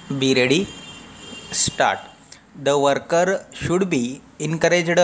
Be ready, start. The worker should be encouraged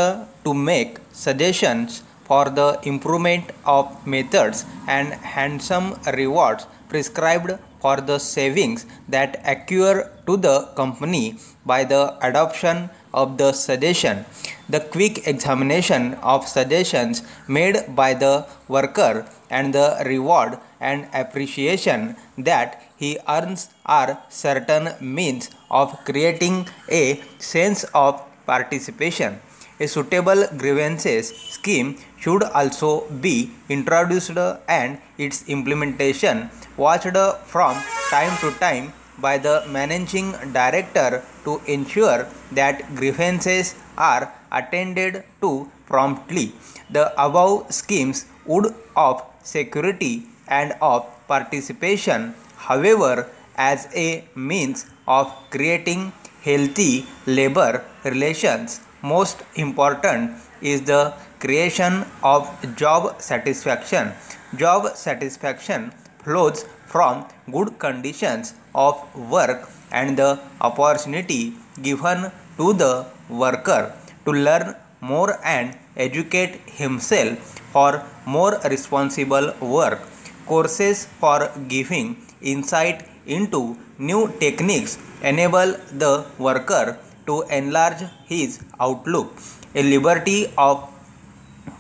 to make suggestions for the improvement of methods and handsome rewards prescribed for the savings that accrue to the company by the adoption of the suggestion. The quick examination of suggestions made by the worker and the reward and appreciation that he earns are certain means of creating a sense of participation. A suitable grievances scheme should also be introduced and its implementation watched from time to time by the managing director to ensure that grievances are attended to promptly. The above schemes would of security and of participation, however, as a means of creating healthy labor relations. Most important is the creation of job satisfaction. Job satisfaction flows from good conditions of work and the opportunity given to the worker to learn more and educate himself for more responsible work. Courses for giving insight into new techniques enable the worker to enlarge his outlook. A liberty of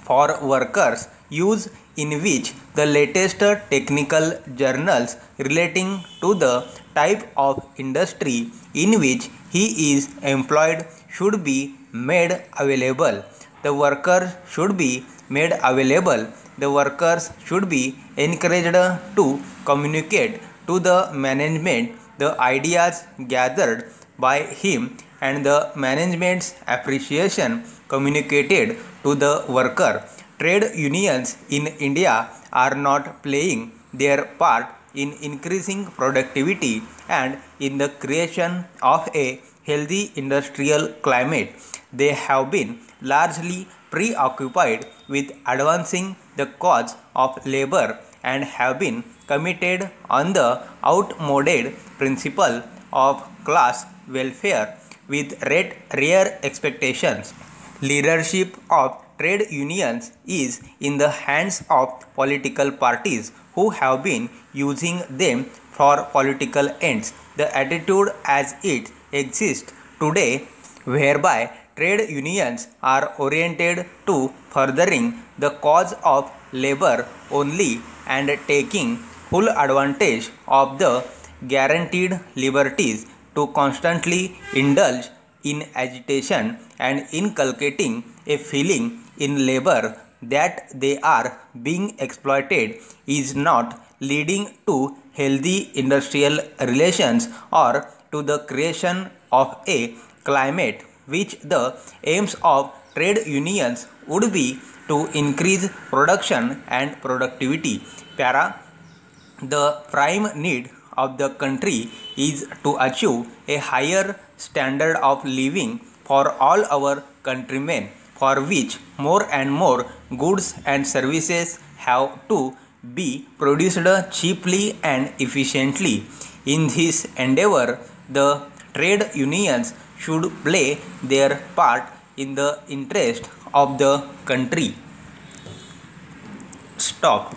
for workers use in which the latest technical journals relating to the type of industry in which he is employed should be made available. The worker should be made available. The workers should be encouraged to communicate to the management the ideas gathered by him and the management's appreciation communicated to the worker. Trade unions in India are not playing their part in increasing productivity and in the creation of a healthy industrial climate. They have been largely preoccupied with advancing the cause of labor and have been committed on the outmoded principle of class welfare with rare expectations. Leadership of trade unions is in the hands of political parties who have been using them for political ends. The attitude as it exists today, whereby trade unions are oriented to furthering the cause of labor only and taking full advantage of the guaranteed liberties to constantly indulge in agitation and inculcating a feeling in labor that they are being exploited is not leading to healthy industrial relations or to the creation of a climate which the aims of trade unions would be to increase production and productivity. The prime need of the country is to achieve a higher standard of living for all our countrymen, for which more and more goods and services have to be produced cheaply and efficiently. In this endeavor, the trade unions should play their part in the interest of the country. Stop.